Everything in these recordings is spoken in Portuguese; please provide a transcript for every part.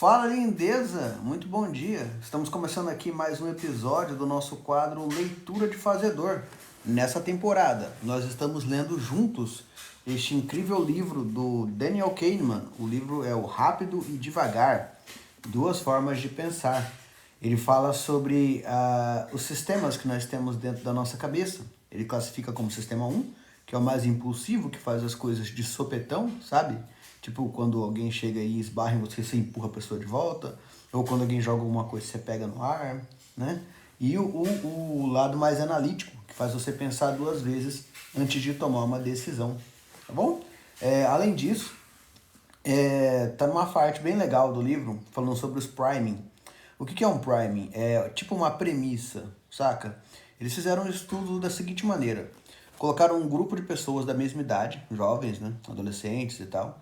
Fala, lindeza! Muito bom dia! Estamos começando aqui mais um episódio do nosso quadro Leitura de Fazedor. Nessa temporada, nós estamos lendo juntos este incrível livro do Daniel Kahneman. O livro é O Rápido e Devagar, Duas Formas de Pensar. Ele fala sobre os sistemas que nós temos dentro da nossa cabeça. Ele classifica como sistema 1, que é o mais impulsivo, que faz as coisas de sopetão, sabe? Tipo, quando alguém chega e esbarra em você, você empurra a pessoa de volta. Ou quando alguém joga alguma coisa, você pega no ar, né? E o lado mais analítico, que faz você pensar duas vezes antes de tomar uma decisão, tá bom? Além disso, tá numa parte bem legal do livro, falando sobre os priming. O que é um priming? É tipo uma premissa, saca? Eles fizeram um estudo da seguinte maneira. Colocaram um grupo de pessoas da mesma idade, jovens, né, adolescentes e tal,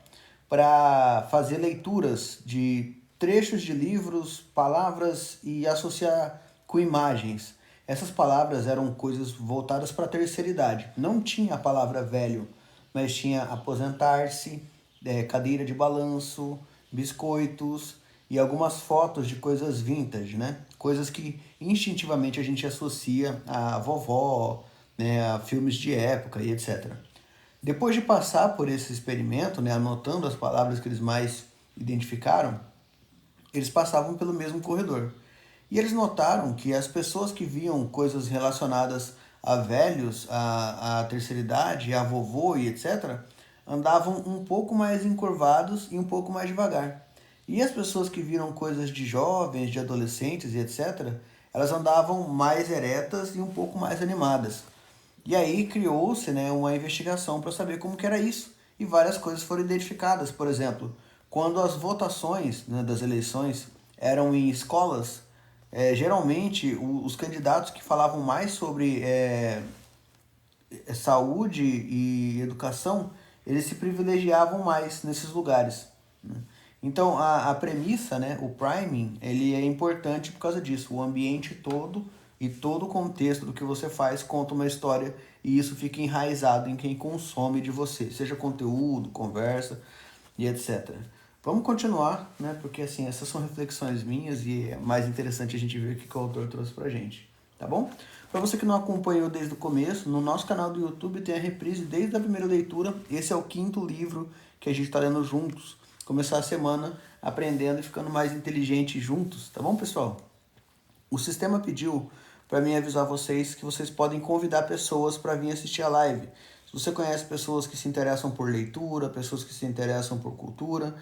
para fazer leituras de trechos de livros, palavras e associar com imagens. Essas palavras eram coisas voltadas para a terceira idade. Não tinha a palavra velho, mas tinha aposentar-se, cadeira de balanço, biscoitos e algumas fotos de coisas vintage, né? Coisas que instintivamente a gente associa a vovó, né, a filmes de época e etc. Depois de passar por esse experimento, né, anotando as palavras que eles mais identificaram, eles passavam pelo mesmo corredor. E eles notaram que as pessoas que viam coisas relacionadas a velhos, a terceira idade, a vovô e etc., andavam um pouco mais encurvados e um pouco mais devagar. E as pessoas que viram coisas de jovens, de adolescentes e etc., elas andavam mais eretas e um pouco mais animadas. E aí criou-se, né, uma investigação para saber como que era isso. E várias coisas foram identificadas. Por exemplo, quando as votações, né, das eleições eram em escolas, geralmente os candidatos que falavam mais sobre saúde e educação, eles se privilegiavam mais nesses lugares, né? Então a premissa, né, o priming, ele é importante por causa disso. O ambiente todo e todo o contexto do que você faz conta uma história e isso fica enraizado em quem consome de você, seja conteúdo, conversa e etc. Vamos continuar, né? Porque assim, essas são reflexões minhas e é mais interessante a gente ver o que o autor trouxe pra gente, tá bom? Para você que não acompanhou desde o começo, no nosso canal do YouTube tem a reprise desde a primeira leitura. Esse é o quinto livro que a gente está lendo juntos. Começar a semana aprendendo e ficando mais inteligente juntos, tá bom, pessoal? O sistema pediu para mim avisar vocês que vocês podem convidar pessoas para vir assistir a live. Se você conhece pessoas que se interessam por leitura, pessoas que se interessam por cultura,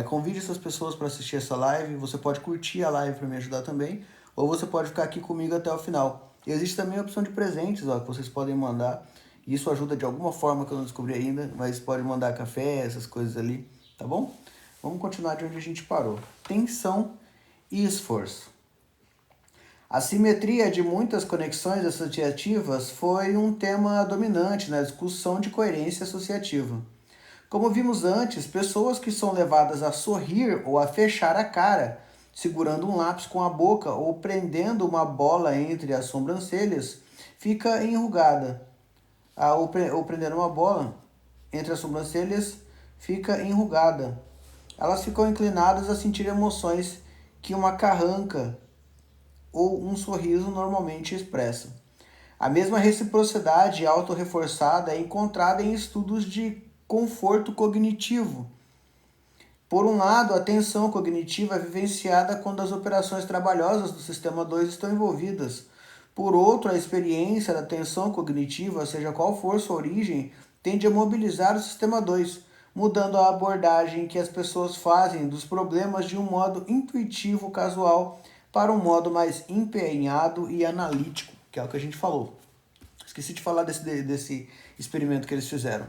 convide essas pessoas para assistir essa live. Você pode curtir a live para me ajudar também, ou você pode ficar aqui comigo até o final. E existe também a opção de presentes, ó, que vocês podem mandar. Isso ajuda de alguma forma que eu não descobri ainda, mas pode mandar café, essas coisas ali, tá bom? Vamos continuar de onde a gente parou. Tensão e esforço. A simetria de muitas conexões associativas foi um tema dominante na discussão de coerência associativa. Como vimos antes, pessoas que são levadas a sorrir ou a fechar a cara, segurando um lápis com a boca ou prendendo uma bola entre as sobrancelhas, fica enrugada. Ou prendendo uma bola entre as sobrancelhas, fica enrugada. Elas ficam inclinadas a sentir emoções que uma carranca ou um sorriso normalmente expressa. A mesma reciprocidade autorreforçada é encontrada em estudos de conforto cognitivo. Por um lado, a tensão cognitiva é vivenciada quando as operações trabalhosas do sistema 2 estão envolvidas. Por outro, a experiência da tensão cognitiva, seja qual for sua origem, tende a mobilizar o sistema 2, mudando a abordagem que as pessoas fazem dos problemas de um modo intuitivo, casual, para um modo mais empenhado e analítico, que é o que a gente falou. Esqueci de falar desse experimento que eles fizeram.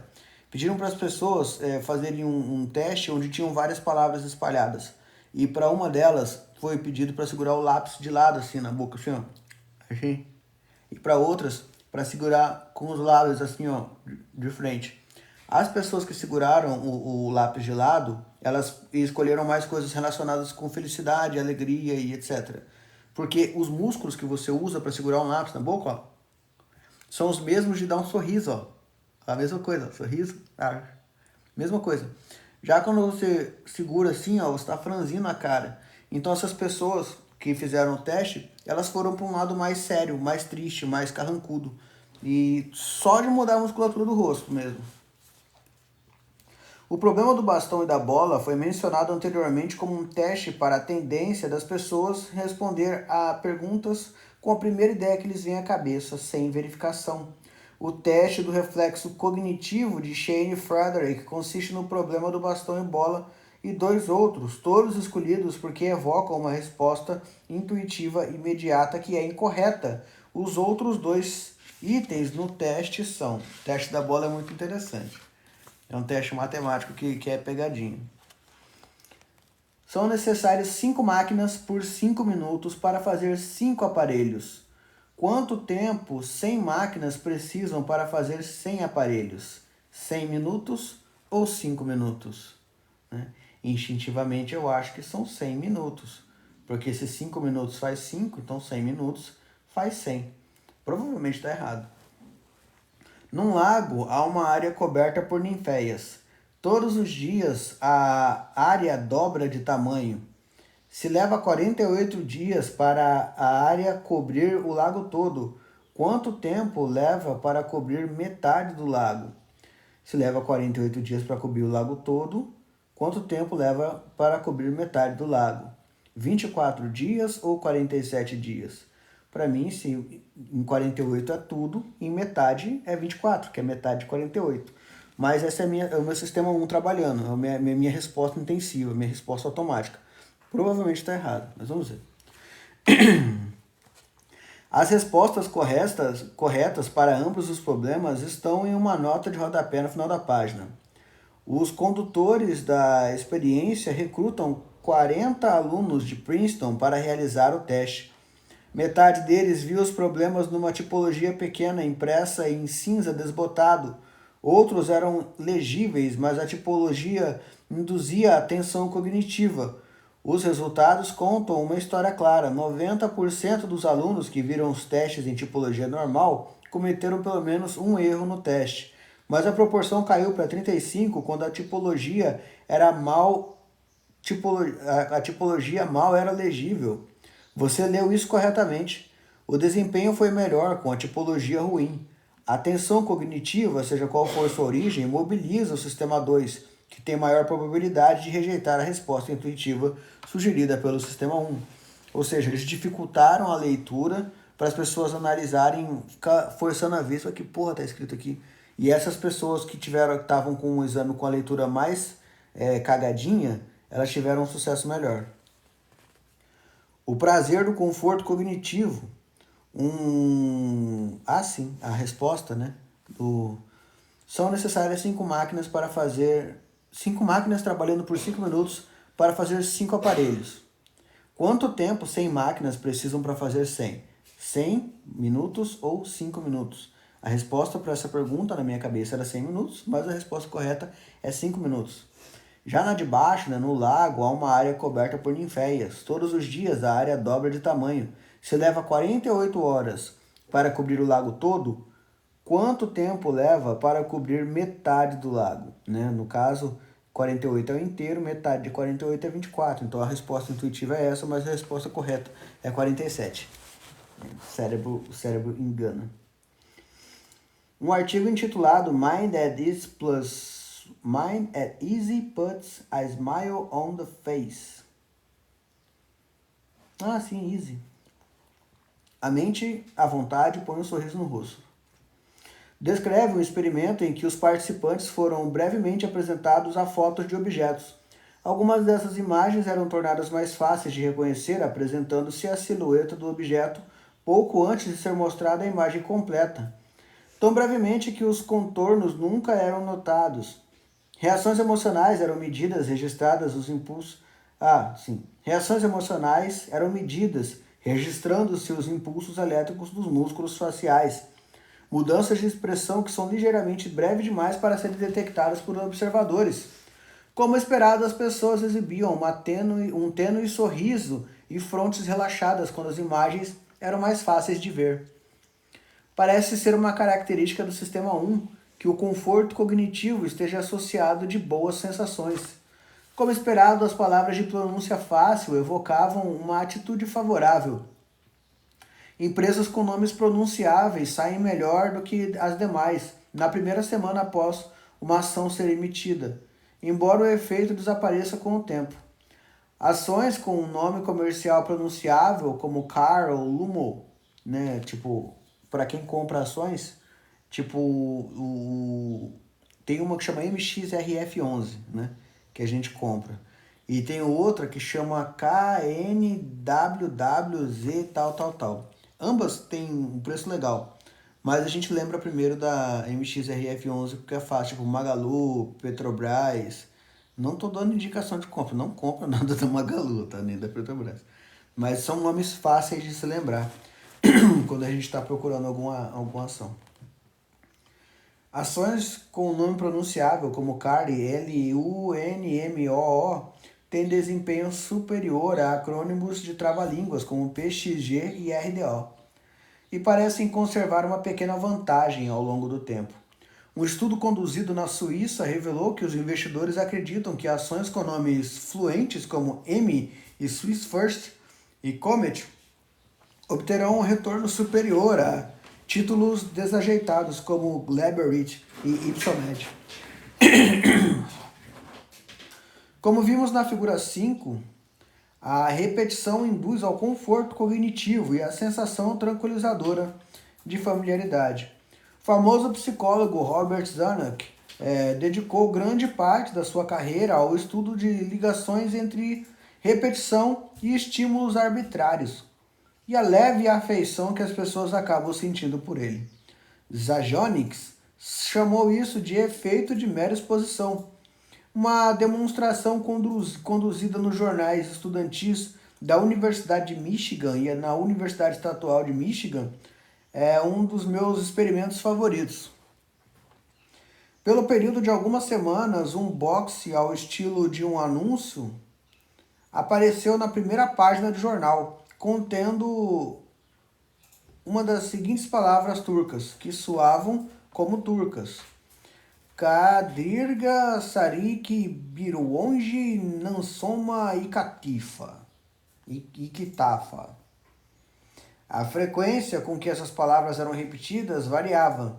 Pediram para as pessoas fazerem um teste onde tinham várias palavras espalhadas. E para uma delas foi pedido para segurar o lápis de lado, assim, na boca, assim, ó. Assim. E para outras, para segurar com os lábios, assim, ó, de frente. As pessoas que seguraram o lápis de lado, elas escolheram mais coisas relacionadas com felicidade, alegria e etc. Porque os músculos que você usa para segurar um lápis na boca, ó, são os mesmos de dar um sorriso, ó. A mesma coisa, sorriso, mesma coisa. Já quando você segura assim, ó, você está franzindo a cara. Então essas pessoas que fizeram o teste, elas foram para um lado mais sério, mais triste, mais carrancudo. E só de mudar a musculatura do rosto mesmo. O problema do bastão e da bola foi mencionado anteriormente como um teste para a tendência das pessoas responder a perguntas com a primeira ideia que lhes vem à cabeça, sem verificação. O teste do reflexo cognitivo de Shane Frederick consiste no problema do bastão e bola e dois outros, todos escolhidos porque evocam uma resposta intuitiva imediata que é incorreta. Os outros dois itens no teste são... O teste da bola é muito interessante. É um teste matemático que é pegadinho. São necessárias 5 máquinas por 5 minutos para fazer 5 aparelhos. Quanto tempo 100 máquinas precisam para fazer 100 aparelhos? 100 minutos ou 5 minutos? Né? Instintivamente eu acho que são 100 minutos. Porque se 5 minutos faz 5, então 100 minutos faz 100. Provavelmente está errado. Num lago há uma área coberta por ninféias. Todos os dias a área dobra de tamanho. Se leva 48 dias para a área cobrir o lago todo, quanto tempo leva para cobrir metade do lago? Se leva 48 dias para cobrir o lago todo, quanto tempo leva para cobrir metade do lago? 24 dias ou 47 dias? Para mim, se em 48 é tudo, em metade é 24, que é metade de 48. Mas esse é o meu sistema 1 trabalhando, é a minha resposta intensiva, minha resposta automática. Provavelmente está errado, mas vamos ver. As respostas corretas para ambos os problemas estão em uma nota de rodapé no final da página. Os condutores da experiência recrutam 40 alunos de Princeton para realizar o teste. Metade deles viu os problemas numa tipologia pequena impressa em cinza desbotado. Outros eram legíveis, mas a tipologia induzia a tensão cognitiva. Os resultados contam uma história clara. 90% dos alunos que viram os testes em tipologia normal cometeram pelo menos um erro no teste. Mas a proporção caiu para 35% quando a tipologia era a tipologia mal era legível. Você leu isso corretamente. O desempenho foi melhor com a tipologia ruim. A tensão cognitiva, seja qual for sua origem, mobiliza o sistema 2, que tem maior probabilidade de rejeitar a resposta intuitiva sugerida pelo sistema 1. Ou seja, eles dificultaram a leitura para as pessoas analisarem, ficar forçando a vista, que porra tá escrito aqui. E essas pessoas que estavam com o exame com a leitura mais cagadinha, elas tiveram um sucesso melhor. O prazer do conforto cognitivo. Sim, a resposta, né? São necessárias 5 máquinas para fazer... 5 máquinas trabalhando por 5 minutos para fazer 5 aparelhos. Quanto tempo 100 máquinas precisam para fazer 100? 100 minutos ou 5 minutos? A resposta para essa pergunta na minha cabeça era 100 minutos, mas a resposta correta é 5 minutos. Já na de baixo, no lago, há uma área coberta por ninféias. Todos os dias a área dobra de tamanho. Se leva 48 horas para cobrir o lago todo, quanto tempo leva para cobrir metade do lago? No caso, 48 é o inteiro, metade de 48 é 24. Então a resposta intuitiva é essa, mas a resposta correta é 47. O cérebro engana. Um artigo intitulado Mind at Easy puts a smile on the face. Sim, easy. A mente, à vontade, põe um sorriso no rosto. Descreve um experimento em que os participantes foram brevemente apresentados a fotos de objetos. Algumas dessas imagens eram tornadas mais fáceis de reconhecer, apresentando-se a silhueta do objeto pouco antes de ser mostrada a imagem completa. Tão brevemente que os contornos nunca eram notados. Reações emocionais eram medidas, registradas os impulsos... Reações emocionais eram medidas, registrando-se os impulsos elétricos dos músculos faciais. Mudanças de expressão que são ligeiramente breves demais para serem detectadas por observadores. Como esperado, as pessoas exibiam um tênue sorriso e frontes relaxadas quando as imagens eram mais fáceis de ver. Parece ser uma característica do sistema 1 que o conforto cognitivo esteja associado de boas sensações. Como esperado, as palavras de pronúncia fácil evocavam uma atitude favorável. Empresas com nomes pronunciáveis saem melhor do que as demais na primeira semana após uma ação ser emitida, embora o efeito desapareça com o tempo. Ações com um nome comercial pronunciável, como CAR ou LUMO, né, tipo, para quem compra ações, tipo, tem uma que chama MXRF11, né, que a gente compra. E tem outra que chama KNWWZ tal. Ambas têm um preço legal, mas a gente lembra primeiro da MXRF11 porque é fácil, tipo Magalu, Petrobras. Não tô dando indicação de compra, não compra nada da Magalu, tá? Nem da Petrobras. Mas são nomes fáceis de se lembrar quando a gente está procurando alguma ação. Ações com nome pronunciável, como CARI, LUNMOO, têm desempenho superior a acrônimos de trava-línguas, como PXG e RDO, e parecem conservar uma pequena vantagem ao longo do tempo. Um estudo conduzido na Suíça revelou que os investidores acreditam que ações com nomes fluentes, como M e Swiss First e Comet, obterão um retorno superior a títulos desajeitados como Leberit e Ipsomed. Como vimos na figura 5, a repetição induz ao conforto cognitivo e à sensação tranquilizadora de familiaridade. O famoso psicólogo Robert Zanuck dedicou grande parte da sua carreira ao estudo de ligações entre repetição e estímulos arbitrários, e a leve afeição que as pessoas acabam sentindo por ele. Zajonix chamou isso de efeito de mera exposição. Uma demonstração conduzida nos jornais estudantis da Universidade de Michigan e na Universidade Estadual de Michigan é um dos meus experimentos favoritos. Pelo período de algumas semanas, um boxe ao estilo de um anúncio apareceu na primeira página do jornal, contendo uma das seguintes palavras turcas, que soavam como turcas: Kadirga, Sarik, Biruonji, Nansoma e Katifa. Ikitafa. A frequência com que essas palavras eram repetidas variava.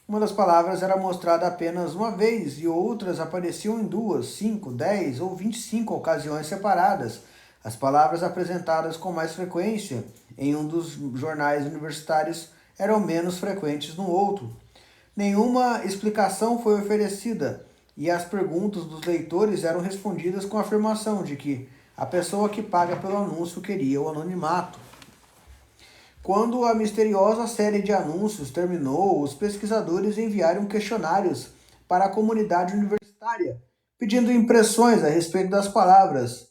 Uma das palavras era mostrada apenas uma vez e outras apareciam em 2, 5, 10 ou 25 ocasiões separadas. As palavras apresentadas com mais frequência em um dos jornais universitários eram menos frequentes no outro. Nenhuma explicação foi oferecida e as perguntas dos leitores eram respondidas com a afirmação de que a pessoa que paga pelo anúncio queria o anonimato. Quando a misteriosa série de anúncios terminou, os pesquisadores enviaram questionários para a comunidade universitária, pedindo impressões a respeito das palavras,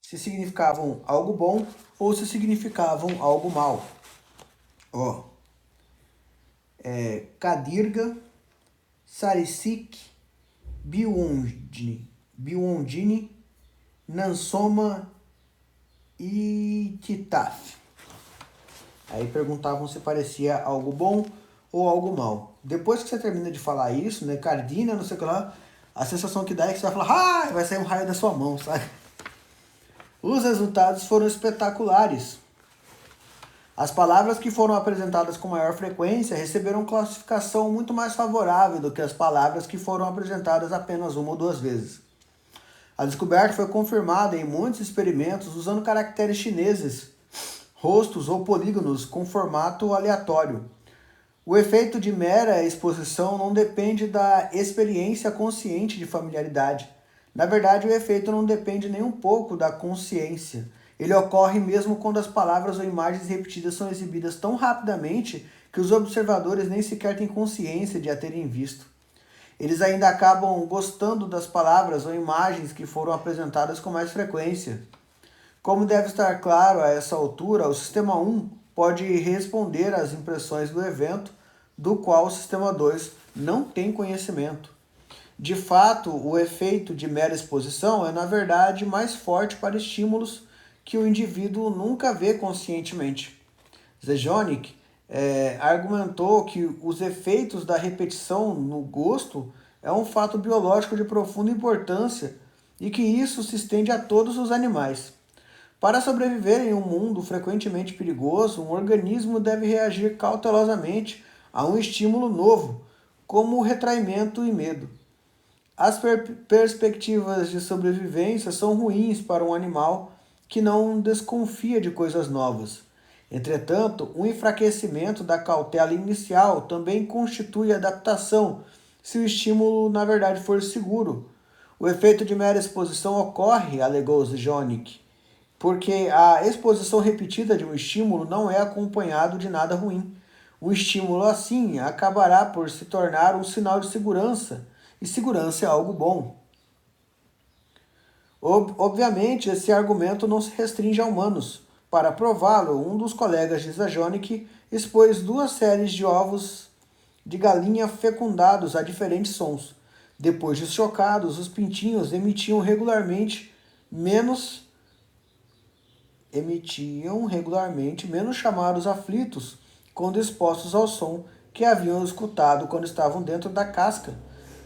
se significavam algo bom ou se significavam algo mal. Kadirga, Sarisik, Biwondini, Nansoma e Titaf. Aí perguntavam se parecia algo bom ou algo mal. Depois que você termina de falar isso, né, Cardina, não sei o que lá, a sensação que dá é que você vai falar, vai sair um raio da sua mão, sabe? Os resultados foram espetaculares. As palavras que foram apresentadas com maior frequência receberam classificação muito mais favorável do que as palavras que foram apresentadas apenas uma ou duas vezes. A descoberta foi confirmada em muitos experimentos usando caracteres chineses, rostos ou polígonos com formato aleatório. O efeito de mera exposição não depende da experiência consciente de familiaridade. Na verdade, o efeito não depende nem um pouco da consciência. Ele ocorre mesmo quando as palavras ou imagens repetidas são exibidas tão rapidamente que os observadores nem sequer têm consciência de a terem visto. Eles ainda acabam gostando das palavras ou imagens que foram apresentadas com mais frequência. Como deve estar claro a essa altura, o Sistema 1 pode responder às impressões do evento, do qual o Sistema 2 não tem conhecimento. De fato, o efeito de mera exposição é, na verdade, mais forte para estímulos que o indivíduo nunca vê conscientemente. Zajonich argumentou que os efeitos da repetição no gosto é um fato biológico de profunda importância e que isso se estende a todos os animais. Para sobreviver em um mundo frequentemente perigoso, um organismo deve reagir cautelosamente a um estímulo novo, como o retraimento e medo. As perspectivas de sobrevivência são ruins para um animal que não desconfia de coisas novas. Entretanto, um enfraquecimento da cautela inicial também constitui adaptação, se o estímulo na verdade for seguro. O efeito de mera exposição ocorre, alegou Zizek, porque a exposição repetida de um estímulo não é acompanhado de nada ruim. O estímulo, assim, acabará por se tornar um sinal de segurança, e segurança é algo bom. Obviamente, esse argumento não se restringe a humanos. Para prová-lo, um dos colegas de Zizek expôs 2 séries de ovos de galinha fecundados a diferentes sons. Depois de chocados, os pintinhos emitiam regularmente menos chamados aflitos quando expostos ao som que haviam escutado quando estavam dentro da casca.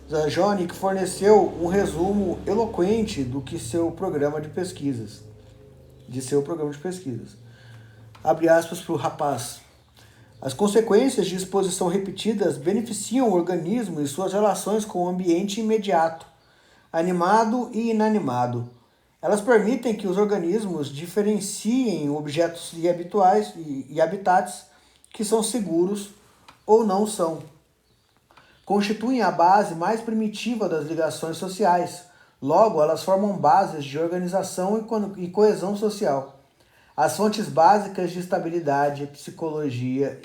Zizek forneceu um resumo eloquente do que seu programa de pesquisas. Abre aspas para o rapaz. As consequências de exposição repetidas beneficiam o organismo e suas relações com o ambiente imediato, animado e inanimado. Elas permitem que os organismos diferenciem objetos habituais e habitats que são seguros ou não são. Constituem a base mais primitiva das ligações sociais. Logo, elas formam bases de organização e coesão social. As fontes básicas de estabilidade psicológica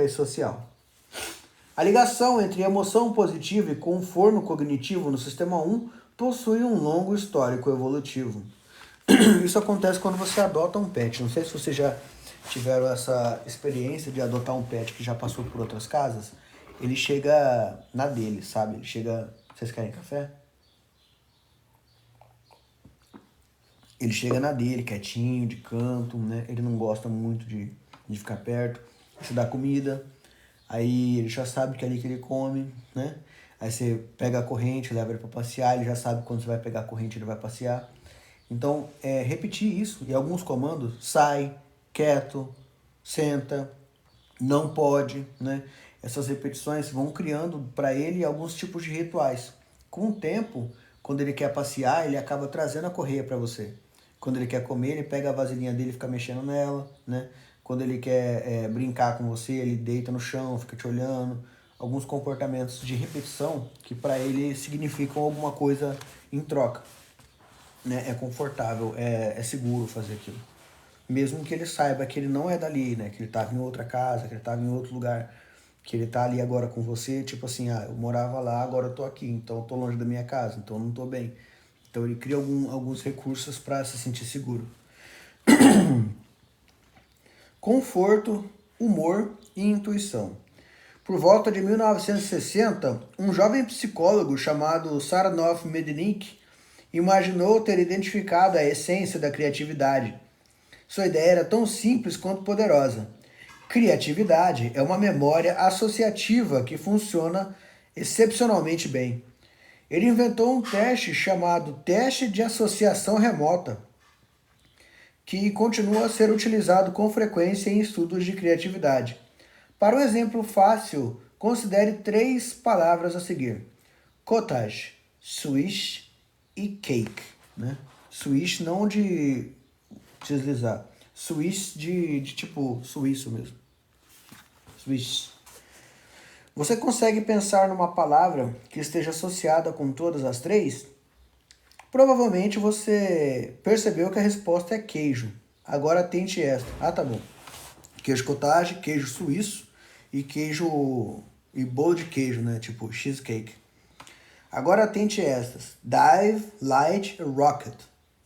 e social. A ligação entre emoção positiva e conforto cognitivo no sistema 1 possui um longo histórico evolutivo. Isso acontece quando você adota um pet. Não sei se vocês já tiveram essa experiência de adotar um pet que já passou por outras casas. Ele chega na dele, sabe? Ele chega... Vocês querem café? Ele chega na dele, quietinho, de canto, né? Ele não gosta muito de ficar perto. Você dá comida, aí ele já sabe que é ali que ele come, né? Aí você pega a corrente, leva ele para passear, ele já sabe quando você vai pegar a corrente, ele vai passear. Então, repetir isso. E alguns comandos, sai, quieto, senta, não pode, né? Essas repetições vão criando para ele alguns tipos de rituais. Com o tempo, quando ele quer passear, ele acaba trazendo a correia para você. Quando ele quer comer, ele pega a vasilhinha dele e fica mexendo nela, né? Quando ele quer brincar com você, ele deita no chão, fica te olhando. Alguns comportamentos de repetição que para ele significam alguma coisa em troca, né? É confortável, é seguro fazer aquilo. Mesmo que ele saiba que ele não é dali, né? Que ele estava em outra casa, que ele estava em outro lugar, que ele tá ali agora com você, tipo assim, eu morava lá, agora eu tô aqui, então eu tô longe da minha casa, então eu não tô bem. Então ele cria alguns recursos para se sentir seguro. Conforto, humor e intuição. Por volta de 1960, um jovem psicólogo chamado Saranov Mednick imaginou ter identificado a essência da criatividade. Sua ideia era tão simples quanto poderosa. Criatividade é uma memória associativa que funciona excepcionalmente bem. Ele inventou um teste chamado teste de associação remota, que continua a ser utilizado com frequência em estudos de criatividade. Para um exemplo fácil, considere 3 palavras a seguir: cottage, swish e cake. Né? Swish não de deslizar, swish de tipo suíço mesmo. Swish. Você consegue pensar numa palavra que esteja associada com todas as 3? Provavelmente você percebeu que a resposta é queijo. Agora tente esta. Tá bom. Queijo cottage, queijo suíço e queijo e bolo de queijo, né? Tipo cheesecake. Agora tente estas. Dive, light, rocket,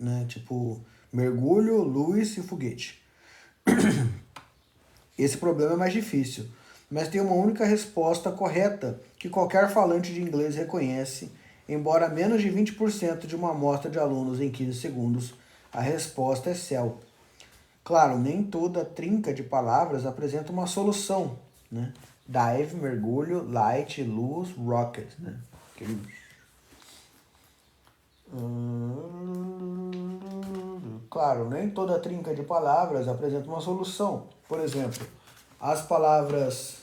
né? Tipo mergulho, luz e foguete. Esse problema é mais difícil, mas tem uma única resposta correta que qualquer falante de inglês reconhece, embora menos de 20% de uma amostra de alunos em 15 segundos. A resposta é céu. Claro, nem toda trinca de palavras apresenta uma solução, né? Dive, mergulho, light, luz, rocket, né? Aquele... Claro, nem toda trinca de palavras apresenta uma solução. Por exemplo, as palavras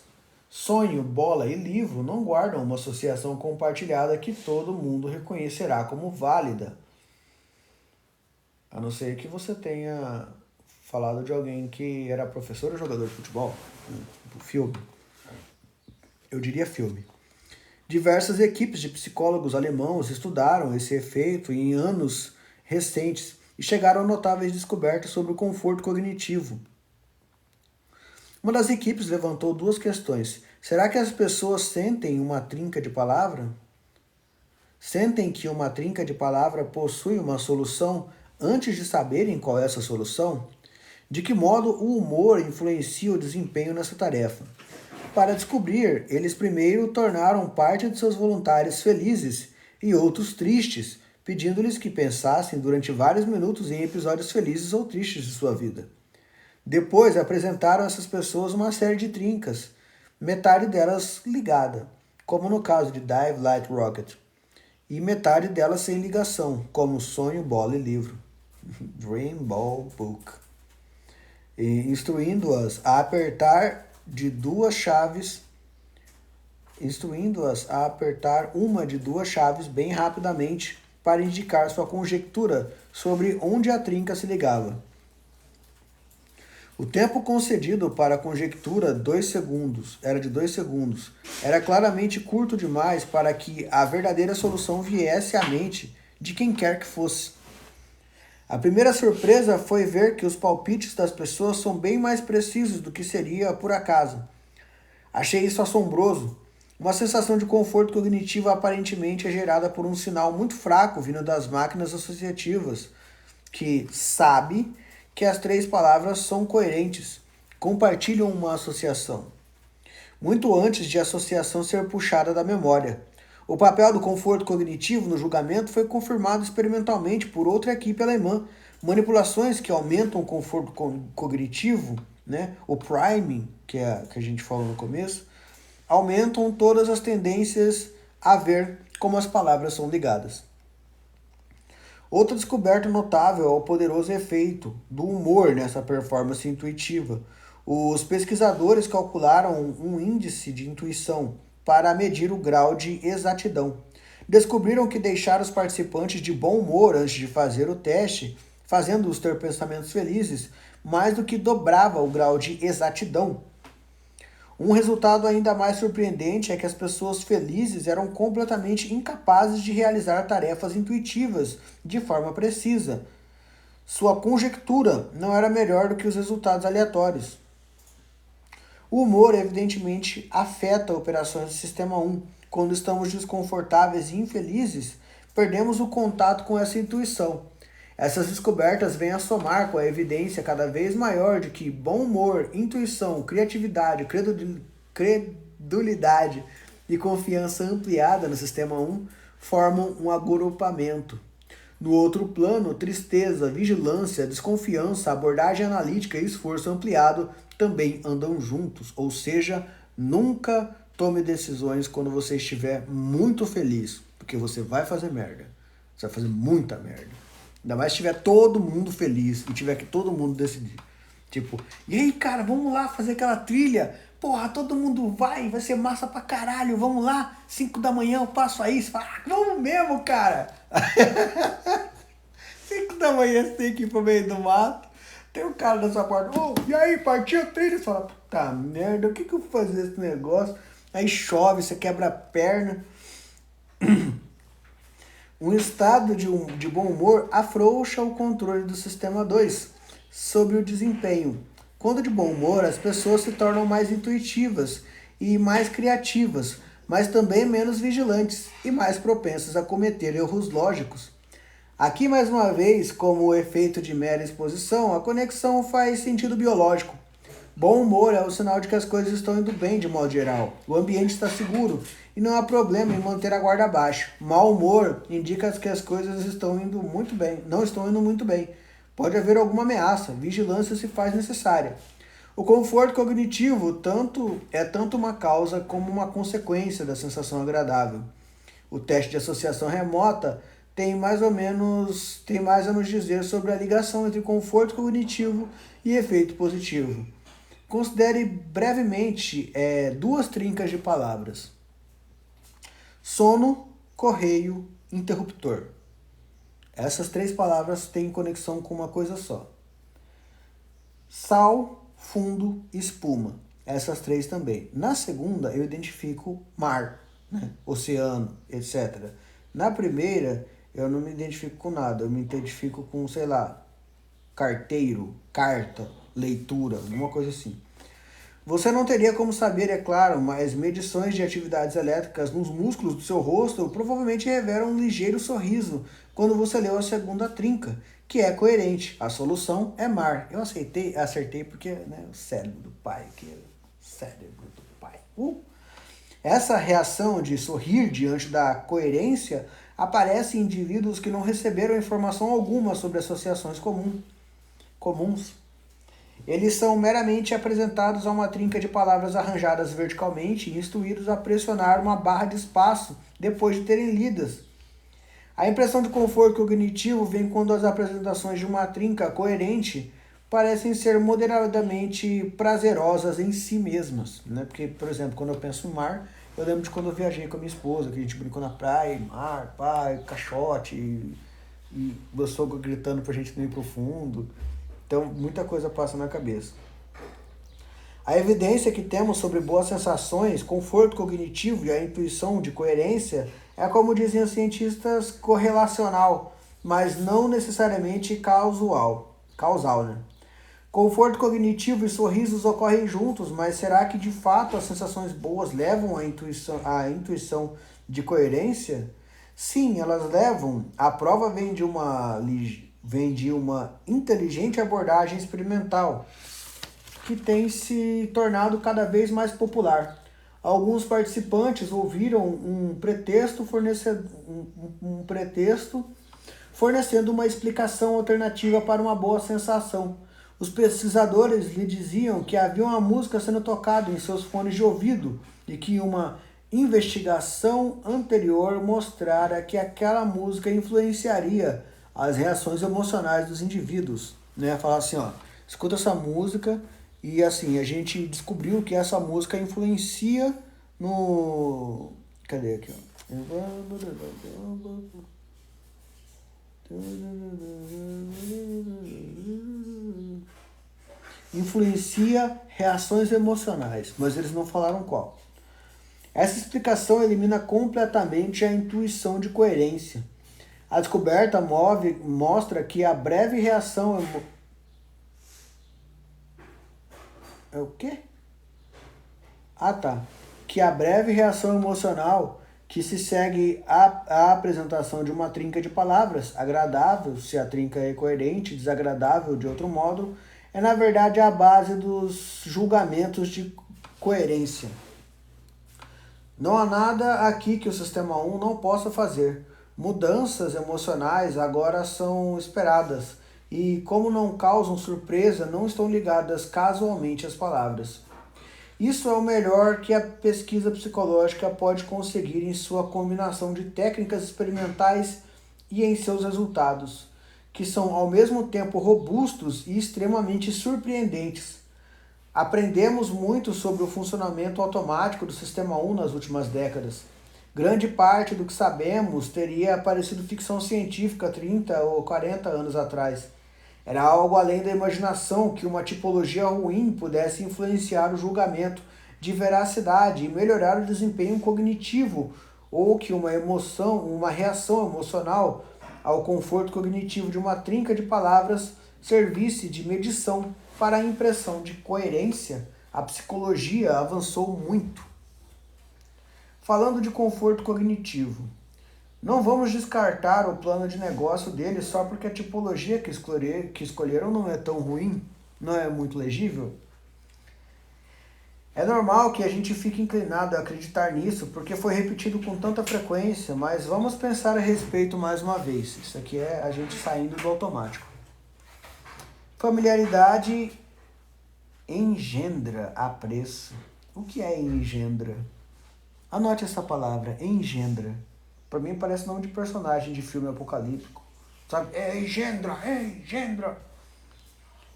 sonho, bola e livro não guardam uma associação compartilhada que todo mundo reconhecerá como válida. A não ser que você tenha falado de alguém que era professor ou jogador de futebol. Filme. Eu diria filme. Diversas equipes de psicólogos alemãos estudaram esse efeito em anos recentes e chegaram a notáveis descobertas sobre o conforto cognitivo. Uma das equipes levantou duas questões. Será que as pessoas sentem uma trinca de palavra? Sentem que uma trinca de palavra possui uma solução antes de saberem qual é essa solução? De que modo o humor influencia o desempenho nessa tarefa? Para descobrir, eles primeiro tornaram parte de seus voluntários felizes e outros tristes, pedindo-lhes que pensassem durante vários minutos em episódios felizes ou tristes de sua vida. Depois apresentaram a essas pessoas uma série de trincas, metade delas ligada, como no caso de Dive, Light, Rocket, e metade delas sem ligação, como Sonho, Bola e Livro. Dream, Ball, Book. E instruindo-as a apertar uma de duas chaves bem rapidamente para indicar sua conjectura sobre onde a trinca se ligava. O tempo concedido para a conjectura era de 2 segundos. Era claramente curto demais para que a verdadeira solução viesse à mente de quem quer que fosse. A primeira surpresa foi ver que os palpites das pessoas são bem mais precisos do que seria por acaso. Achei isso assombroso. Uma sensação de conforto cognitivo aparentemente é gerada por um sinal muito fraco vindo das máquinas associativas, que sabe que as 3 palavras são coerentes, compartilham uma associação, muito antes de a associação ser puxada da memória. O papel do conforto cognitivo no julgamento foi confirmado experimentalmente por outra equipe alemã. Manipulações que aumentam o conforto cognitivo, né, o priming, que a gente falou no começo, aumentam todas as tendências a ver como as palavras são ligadas. Outra descoberta notável é o poderoso efeito do humor nessa performance intuitiva. Os pesquisadores calcularam um índice de intuição para medir o grau de exatidão. Descobriram que deixar os participantes de bom humor antes de fazer o teste, fazendo-os ter pensamentos felizes, mais do que dobrava o grau de exatidão. Um resultado ainda mais surpreendente é que as pessoas felizes eram completamente incapazes de realizar tarefas intuitivas de forma precisa. Sua conjectura não era melhor do que os resultados aleatórios. O humor, evidentemente, afeta operações do sistema 1. Quando estamos desconfortáveis e infelizes, perdemos o contato com essa intuição. Essas descobertas vêm a somar com a evidência cada vez maior de que bom humor, intuição, criatividade, credulidade e confiança ampliada no sistema 1 formam um agrupamento. No outro plano, tristeza, vigilância, desconfiança, abordagem analítica e esforço ampliado também andam juntos, ou seja, nunca tome decisões quando você estiver muito feliz, porque você vai fazer merda. Você vai fazer muita merda. Ainda mais se tiver todo mundo feliz e tiver que todo mundo decidir. Tipo, e aí, cara, vamos lá fazer aquela trilha? Porra, todo mundo vai ser massa pra caralho, vamos lá, 5 da manhã eu passo aí, você fala, vamos mesmo, cara. 5 da manhã você tem que ir pro meio do mato, tem um cara na sua porta, e aí, partiu a trilha? Você fala, puta merda, o que eu vou fazer esse negócio? Aí chove, você quebra a perna. Um estado de bom humor afrouxa o controle do sistema 2 sobre o desempenho. Quando de bom humor, as pessoas se tornam mais intuitivas e mais criativas, mas também menos vigilantes e mais propensas a cometer erros lógicos. Aqui, mais uma vez, como o efeito de mera exposição, a conexão faz sentido biológico. Bom humor é o sinal de que as coisas estão indo bem de modo geral. O ambiente está seguro e não há problema em manter a guarda baixa. Mau humor indica que as coisas estão indo muito bem, não estão indo muito bem. Pode haver alguma ameaça, vigilância se faz necessária. O conforto cognitivo é tanto uma causa como uma consequência da sensação agradável. O teste de associação remota tem mais a nos dizer sobre a ligação entre conforto cognitivo e efeito positivo. Considere brevemente duas trincas de palavras: sono, correio, interruptor. Essas três palavras têm conexão com uma coisa só. Sal, fundo, espuma. Essas três também. Na segunda, eu identifico mar, né? Oceano, etc. Na primeira, eu não me identifico com nada. Eu me identifico com, sei lá, carteiro, carta, leitura, alguma coisa assim. Você não teria como saber, é claro, mas medições de atividades elétricas nos músculos do seu rosto provavelmente revelam um ligeiro sorriso quando você leu a segunda trinca, que é coerente. A solução é mar. Eu acertei porque, né, o cérebro do pai. Essa reação de sorrir diante da coerência aparece em indivíduos que não receberam informação alguma sobre associações comuns. Eles são meramente apresentados a uma trinca de palavras arranjadas verticalmente e instruídos a pressionar uma barra de espaço depois de terem lidas. A impressão de conforto cognitivo vem quando as apresentações de uma trinca coerente parecem ser moderadamente prazerosas em si mesmas, né? Porque, por exemplo, quando eu penso em mar, eu lembro de quando eu viajei com a minha esposa, que a gente brincou na praia, mar, pai, caixote, e o sogro gritando pra gente não ir pro fundo. Então, muita coisa passa na cabeça. A evidência que temos sobre boas sensações, conforto cognitivo e a intuição de coerência é, como dizem os cientistas, correlacional, mas não necessariamente causal, né? Conforto cognitivo e sorrisos ocorrem juntos, mas será que de fato as sensações boas levam à intuição de coerência? Sim, elas levam. A prova vem de uma inteligente abordagem experimental que tem se tornado cada vez mais popular. Alguns participantes ouviram um pretexto fornecendo uma explicação alternativa para uma boa sensação. Os pesquisadores lhe diziam que havia uma música sendo tocada em seus fones de ouvido e que uma investigação anterior mostrara que aquela música influenciaria as reações emocionais dos indivíduos, né? Falar assim, ó, escuta essa música e assim, a gente descobriu que essa música influencia no... Cadê aqui, ó? Influencia reações emocionais, mas eles não falaram qual. Essa explicação elimina completamente a intuição de coerência. A descoberta mostra que a breve reação É o quê? Que a breve reação emocional que se segue à apresentação de uma trinca de palavras, agradável se a trinca é coerente, desagradável de outro modo, é na verdade a base dos julgamentos de coerência. Não há nada aqui que o Sistema 1 não possa fazer. Mudanças emocionais agora são esperadas e, como não causam surpresa, não estão ligadas casualmente às palavras. Isso é o melhor que a pesquisa psicológica pode conseguir em sua combinação de técnicas experimentais e em seus resultados, que são ao mesmo tempo robustos e extremamente surpreendentes. Aprendemos muito sobre o funcionamento automático do Sistema 1 nas últimas décadas. Grande parte do que sabemos teria parecido ficção científica 30 ou 40 anos atrás. Era algo além da imaginação que uma tipologia ruim pudesse influenciar o julgamento de veracidade e melhorar o desempenho cognitivo, ou que uma reação emocional ao conforto cognitivo de uma trinca de palavras servisse de medição para a impressão de coerência. A psicologia avançou muito. Falando de conforto cognitivo, não vamos descartar o plano de negócio deles só porque a tipologia que escolheram não é tão ruim, não é muito legível. É normal que a gente fique inclinado a acreditar nisso porque foi repetido com tanta frequência, mas vamos pensar a respeito mais uma vez. Isso aqui é a gente saindo do automático. Familiaridade engendra apreço. O que é engendra? Anote essa palavra, engendra. Para mim parece nome de personagem de filme apocalíptico. Sabe? Engendra.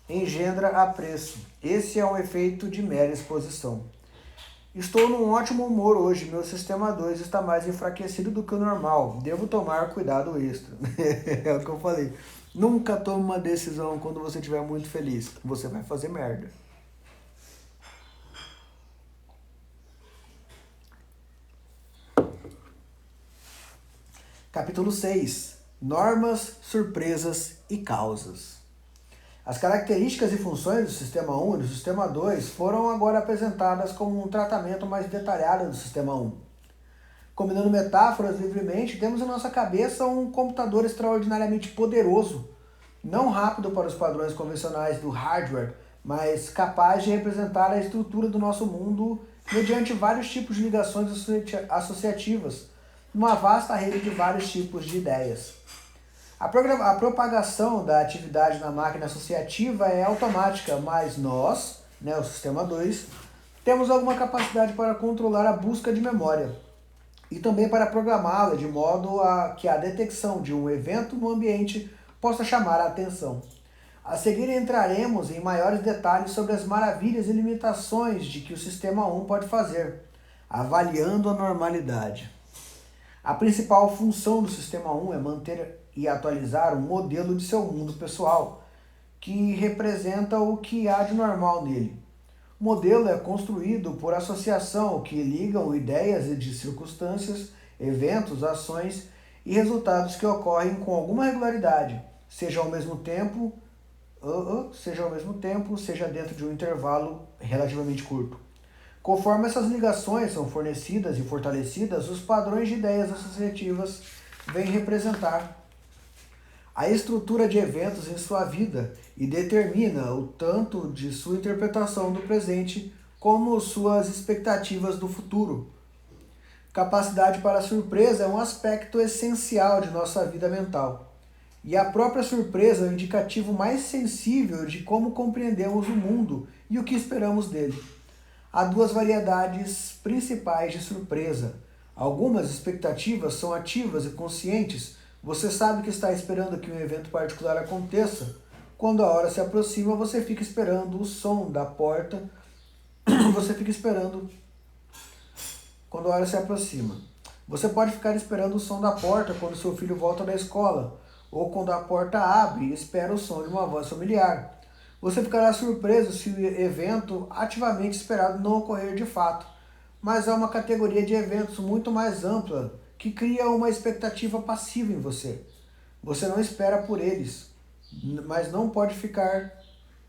Engendra apreço. Esse é um efeito de mera exposição. Estou num ótimo humor hoje. Meu sistema 2 está mais enfraquecido do que o normal. Devo tomar cuidado extra. É o que eu falei. Nunca tome uma decisão quando você estiver muito feliz. Você vai fazer merda. Capítulo 6. Normas, surpresas e causas. As características e funções do Sistema 1 e do Sistema 2 foram agora apresentadas como um tratamento mais detalhado do Sistema 1. Combinando metáforas livremente, temos em nossa cabeça um computador extraordinariamente poderoso, não rápido para os padrões convencionais do hardware, mas capaz de representar a estrutura do nosso mundo mediante vários tipos de ligações associativas, numa vasta rede de vários tipos de ideias. A propagação da atividade na máquina associativa é automática, mas nós, o Sistema 2, temos alguma capacidade para controlar a busca de memória e também para programá-la de modo que a detecção de um evento no ambiente possa chamar a atenção. A seguir entraremos em maiores detalhes sobre as maravilhas e limitações de que o Sistema 1 pode fazer, avaliando a normalidade. A principal função do Sistema 1 é manter e atualizar um modelo de seu mundo pessoal, que representa o que há de normal nele. O modelo é construído por associação que ligam ideias de circunstâncias, eventos, ações e resultados que ocorrem com alguma regularidade, seja ao mesmo tempo, seja dentro de um intervalo relativamente curto. Conforme essas ligações são fornecidas e fortalecidas, os padrões de ideias associativas vêm representar a estrutura de eventos em sua vida e determina o tanto de sua interpretação do presente como suas expectativas do futuro. Capacidade para a surpresa é um aspecto essencial de nossa vida mental. E a própria surpresa é o indicativo mais sensível de como compreendemos o mundo e o que esperamos dele. Há duas variedades principais de surpresa. Algumas expectativas são ativas e conscientes. Você sabe que está esperando que um evento particular aconteça. Quando a hora se aproxima, você fica esperando o som da porta. Você fica esperando quando a hora se aproxima. Você pode ficar esperando o som da porta quando seu filho volta da escola, ou quando a porta abre e espera o som de uma voz familiar. Você ficará surpreso se o evento ativamente esperado não ocorrer de fato, mas há uma categoria de eventos muito mais ampla que cria uma expectativa passiva em você. Você não espera por eles, mas não pode ficar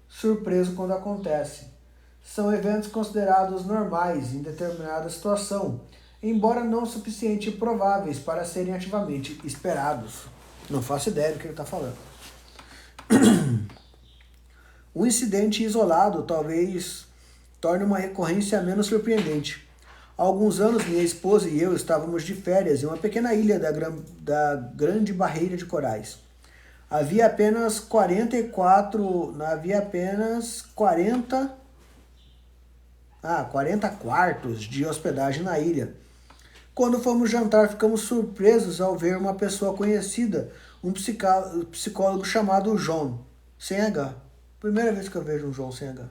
surpreso quando acontece. São eventos considerados normais em determinada situação, embora não suficientemente prováveis para serem ativamente esperados. Não faço ideia do que ele está falando. Um incidente isolado talvez torne uma recorrência menos surpreendente. Há alguns anos, minha esposa e eu estávamos de férias em uma pequena ilha da Grande Barreira de Corais. Havia apenas 40 quartos de hospedagem na ilha. Quando fomos jantar, ficamos surpresos ao ver uma pessoa conhecida, um psicólogo chamado John, sem H. Primeira vez que eu vejo um João sem H.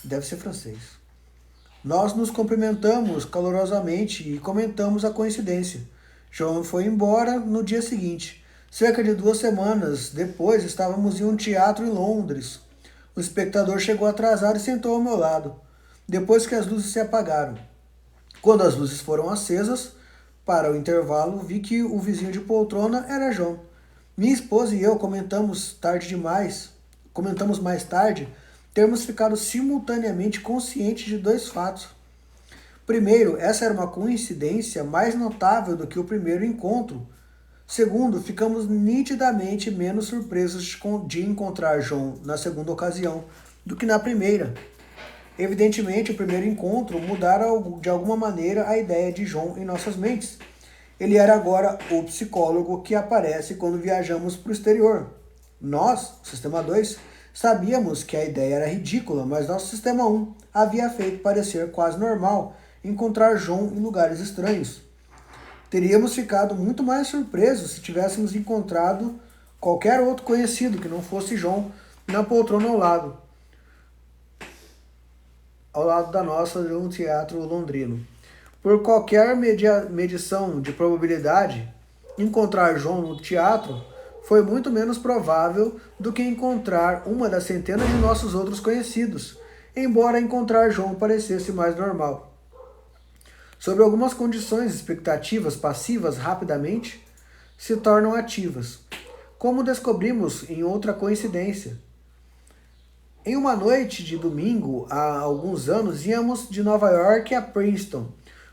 Deve ser francês. Nós nos cumprimentamos calorosamente e comentamos a coincidência. João foi embora no dia seguinte. Cerca de 2 semanas depois, estávamos em um teatro em Londres. O espectador chegou atrasado e sentou ao meu lado, depois que as luzes se apagaram. Quando as luzes foram acesas, para o intervalo, vi que o vizinho de poltrona era João. Minha esposa e eu comentamos mais tarde termos ficado simultaneamente conscientes de 2 fatos. Primeiro, essa era uma coincidência mais notável do que o primeiro encontro. Segundo, ficamos nitidamente menos surpresos de encontrar João na segunda ocasião do que na primeira. Evidentemente, o primeiro encontro mudara de alguma maneira a ideia de João em nossas mentes. Ele era agora o psicólogo que aparece quando viajamos para o exterior. Nós, Sistema 2, Sabíamos que a ideia era ridícula, mas nosso sistema 1 havia feito parecer quase normal encontrar João em lugares estranhos. Teríamos ficado muito mais surpresos se tivéssemos encontrado qualquer outro conhecido que não fosse João na poltrona ao lado da nossa de um teatro londrino. Por qualquer medição de probabilidade, encontrar João no teatro foi muito menos provável do que encontrar uma das centenas de nossos outros conhecidos, embora encontrar João parecesse mais normal. Sobre algumas condições, expectativas passivas rapidamente se tornam ativas, como descobrimos em outra coincidência. Em uma noite de domingo, há alguns anos, íamos de Nova York a Princeton,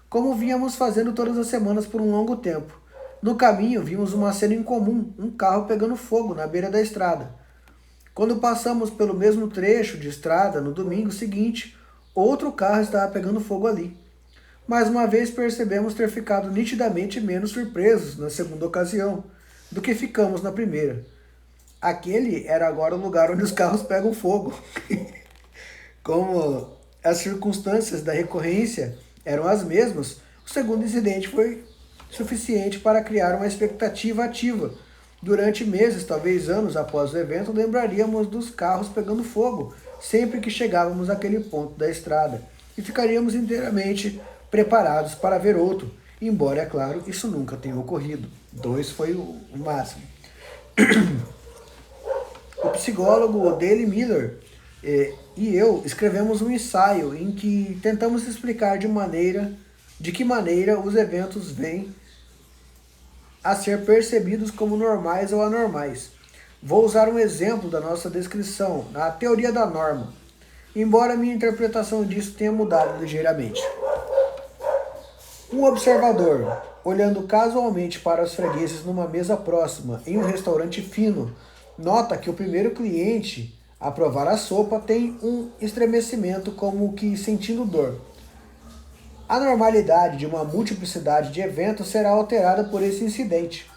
como vínhamos fazendo todas as semanas por um longo tempo. No caminho, vimos uma cena incomum, um carro pegando fogo na beira da estrada. Quando passamos pelo mesmo trecho de estrada no domingo seguinte, outro carro estava pegando fogo ali. Mais uma vez percebemos ter ficado nitidamente menos surpresos na segunda ocasião do que ficamos na primeira. Aquele era agora o lugar onde os carros pegam fogo. Como as circunstâncias da recorrência eram as mesmas, o segundo incidente foi suficiente para criar uma expectativa ativa. Durante meses, talvez anos após o evento, lembraríamos dos carros pegando fogo sempre que chegávamos àquele ponto da estrada e ficaríamos inteiramente preparados para ver outro, embora, é claro, isso nunca tenha ocorrido. 2 foi o máximo. O psicólogo Dale Miller e eu escrevemos um ensaio em que tentamos explicar de que maneira os eventos vêm a ser percebidos como normais ou anormais. Vou usar um exemplo da nossa descrição, a teoria da norma, embora minha interpretação disso tenha mudado ligeiramente. Um observador, olhando casualmente para os fregueses numa mesa próxima em um restaurante fino, nota que o primeiro cliente a provar a sopa tem um estremecimento como que sentindo dor. A normalidade de uma multiplicidade de eventos será alterada por esse incidente.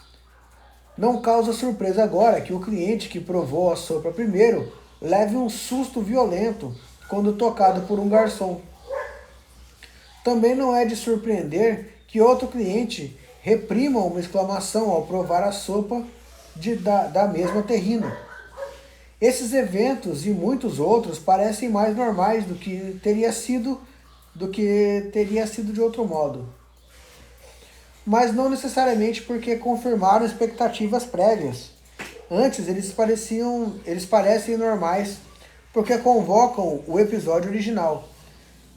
Não causa surpresa agora que o cliente que provou a sopa primeiro leve um susto violento quando tocado por um garçom. Também não é de surpreender que outro cliente reprima uma exclamação ao provar a sopa da mesma terrina. Esses eventos e muitos outros parecem mais normais do que teria sido de outro modo. Mas não necessariamente porque confirmaram expectativas prévias. Antes, eles parecem normais porque convocam o episódio original.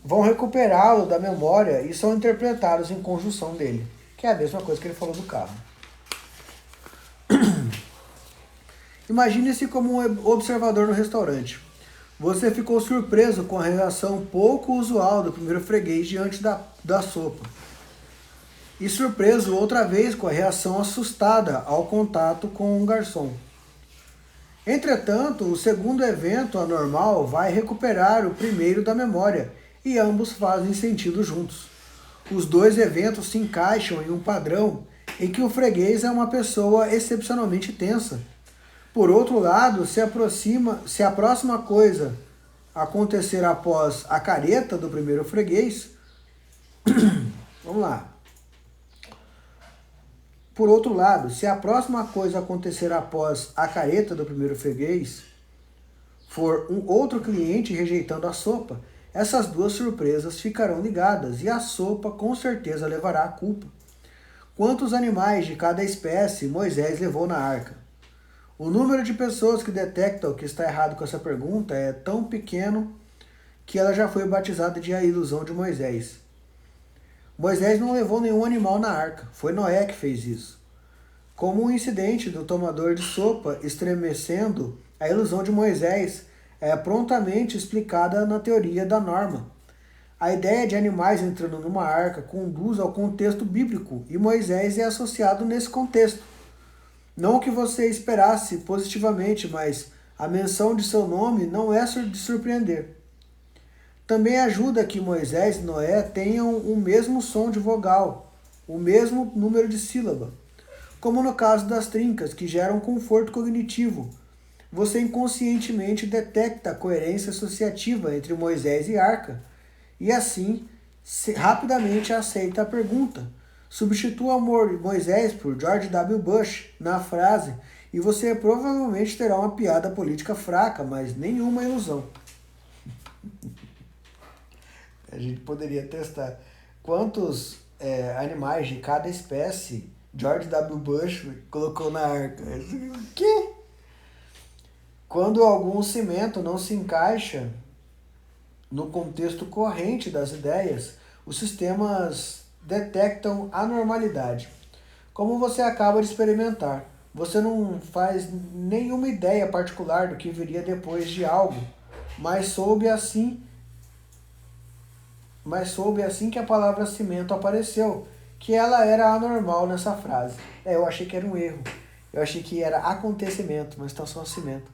Vão recuperá-lo da memória e são interpretados em conjunção dele, que é a mesma coisa que ele falou do carro. Imagine-se como um observador no restaurante. Você ficou surpreso com a reação pouco usual do primeiro freguês diante da sopa. E surpreso outra vez com a reação assustada ao contato com um garçom. Entretanto, o segundo evento anormal vai recuperar o primeiro da memória e ambos fazem sentido juntos. Os dois eventos se encaixam em um padrão em que o freguês é uma pessoa excepcionalmente tensa. Por outro lado, se a próxima coisa acontecer após a careta do primeiro freguês, vamos lá. Por outro lado, se a próxima coisa acontecer após a careta do primeiro freguês for um outro cliente rejeitando a sopa, essas duas surpresas ficarão ligadas e a sopa com certeza levará a culpa. Quantos animais de cada espécie Moisés levou na arca? O número de pessoas que detectam que está errado com essa pergunta é tão pequeno que ela já foi batizada de a ilusão de Moisés. Moisés não levou nenhum animal na arca, foi Noé que fez isso. Como o incidente do tomador de sopa estremecendo, a ilusão de Moisés é prontamente explicada na teoria da norma. A ideia de animais entrando numa arca conduz ao contexto bíblico e Moisés é associado nesse contexto. Não que você esperasse positivamente, mas a menção de seu nome não é de surpreender. Também ajuda que Moisés e Noé tenham o mesmo som de vogal, o mesmo número de sílaba, como no caso das trincas, que geram conforto cognitivo, você inconscientemente detecta a coerência associativa entre Moisés e Arca, e assim rapidamente aceita a pergunta. Substitua Moisés por George W. Bush na frase e você provavelmente terá uma piada política fraca, mas nenhuma ilusão. A gente poderia testar quantos animais de cada espécie George W. Bush colocou na arca. O quê? Quando algum cimento não se encaixa no contexto corrente das ideias, os sistemas detectam anormalidade. Como você acaba de experimentar, você não faz nenhuma ideia particular do que viria depois de algo, mas soube assim que a palavra cimento apareceu, que ela era anormal nessa frase. Eu achei que era um erro. Eu achei que era acontecimento, mas está só cimento.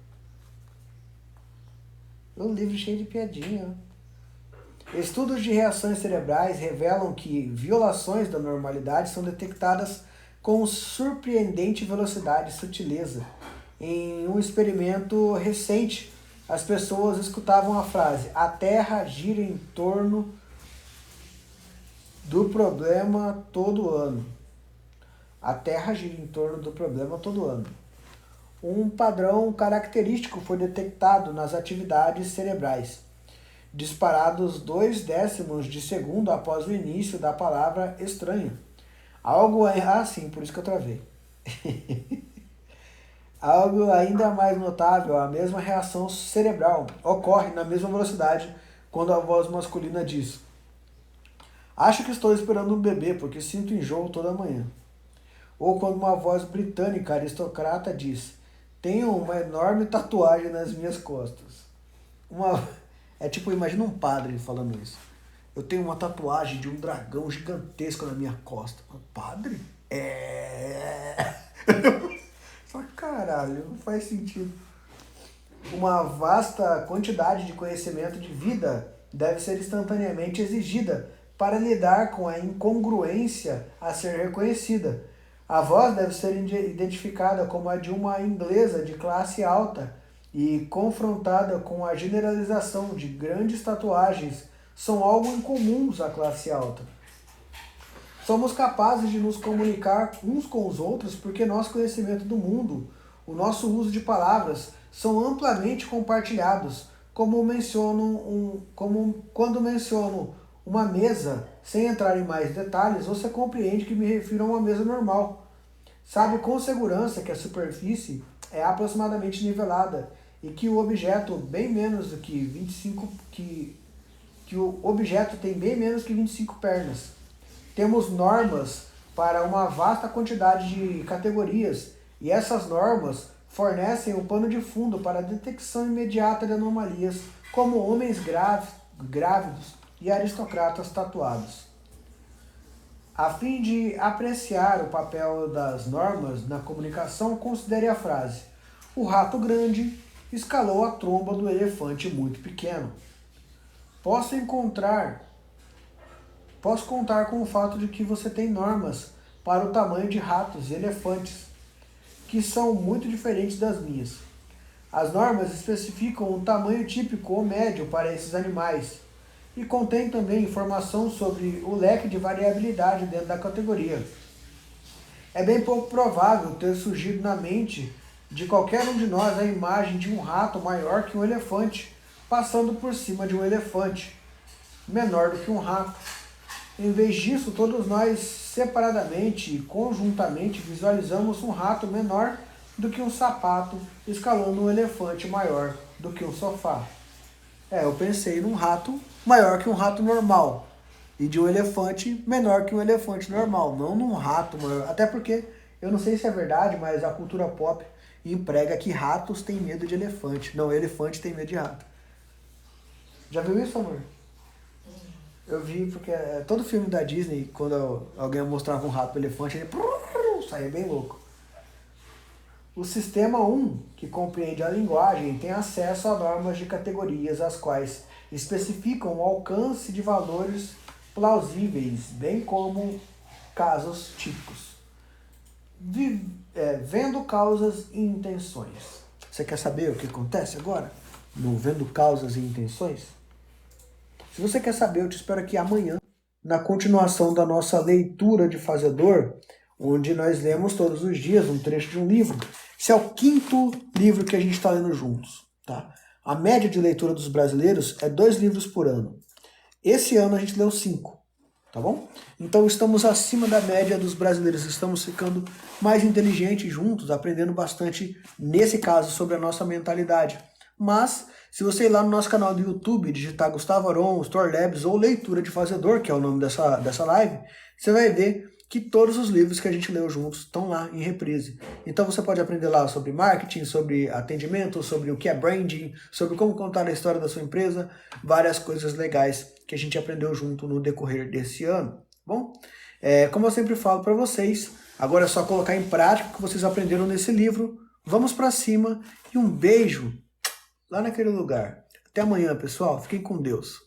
Um livro cheio de piadinha. Estudos de reações cerebrais revelam que violações da normalidade são detectadas com surpreendente velocidade e sutileza. Em um experimento recente, as pessoas escutavam a frase: "A Terra gira em torno do problema todo ano." A Terra gira em torno do problema todo ano. Um padrão característico foi detectado nas atividades cerebrais, disparados 2/10 de segundo após o início da palavra estranha. Sim, por isso que eu travei. Algo ainda mais notável, a mesma reação cerebral ocorre na mesma velocidade quando a voz masculina diz: "Acho que estou esperando um bebê porque sinto enjoo toda manhã." Ou quando uma voz britânica aristocrata diz: "Tenho uma enorme tatuagem nas minhas costas." É tipo, imagina um padre falando isso. "Eu tenho uma tatuagem de um dragão gigantesco na minha costa." Padre? Só caralho, não faz sentido. Uma vasta quantidade de conhecimento de vida deve ser instantaneamente exigida para lidar com a incongruência a ser reconhecida. A voz deve ser identificada como a de uma inglesa de classe alta e confrontada com a generalização de grandes tatuagens são algo incomuns à classe alta. Somos capazes de nos comunicar uns com os outros porque nosso conhecimento do mundo, o nosso uso de palavras, são amplamente compartilhados, como quando menciono uma mesa, sem entrar em mais detalhes, você compreende que me refiro a uma mesa normal. Sabe com segurança que a superfície é aproximadamente nivelada e que o objeto bem menos do que 25 que o objeto tem bem menos que 25 pernas. Temos normas para uma vasta quantidade de categorias e essas normas fornecem o pano de fundo para a detecção imediata de anomalias, como homens grávidos e aristocratas tatuados. A fim de apreciar o papel das normas na comunicação, considere a frase: "O rato grande escalou a tromba do elefante muito pequeno." Posso contar com o fato de que você tem normas para o tamanho de ratos e elefantes, que são muito diferentes das minhas. As normas especificam um tamanho típico ou médio para esses animais e contém também informação sobre o leque de variabilidade dentro da categoria. É bem pouco provável ter surgido na mente de qualquer um de nós a imagem de um rato maior que um elefante, passando por cima de um elefante menor do que um rato. Em vez disso, todos nós separadamente e conjuntamente visualizamos um rato menor do que um sapato escalando um elefante maior do que um sofá. Eu pensei num rato maior que um rato normal e de um elefante menor que um elefante normal, não num rato maior. Até porque, eu não sei se é verdade, mas a cultura pop emprega que ratos têm medo de elefante. Não, elefante tem medo de rato. Já viu isso, amor? Eu vi porque todo filme da Disney, quando alguém mostrava um rato pro elefante, ele saía bem louco. O sistema 1, que compreende a linguagem, tem acesso a normas de categorias, as quais especificam o alcance de valores plausíveis, bem como casos típicos. Vendo causas e intenções. Você quer saber o que acontece agora? No Vendo Causas e Intenções? Se você quer saber, eu te espero aqui amanhã, na continuação da nossa leitura de Fazedor, onde nós lemos todos os dias um trecho de um livro. Esse é o 5º livro que a gente está lendo juntos, tá? A média de leitura dos brasileiros é 2 livros por ano. Esse ano a gente leu 5, tá bom? Então estamos acima da média dos brasileiros, estamos ficando mais inteligentes juntos, aprendendo bastante, nesse caso, sobre a nossa mentalidade. Mas, se você ir lá no nosso canal do YouTube, digitar Gustavo Aron, Store Labs ou Leitura de Fazedor, que é o nome dessa live, você vai ver que todos os livros que a gente leu juntos estão lá em reprise. Então você pode aprender lá sobre marketing, sobre atendimento, sobre o que é branding, sobre como contar a história da sua empresa, várias coisas legais que a gente aprendeu junto no decorrer desse ano. Bom, como eu sempre falo para vocês, agora é só colocar em prática o que vocês aprenderam nesse livro. Vamos para cima e um beijo lá naquele lugar. Até amanhã, pessoal. Fiquem com Deus.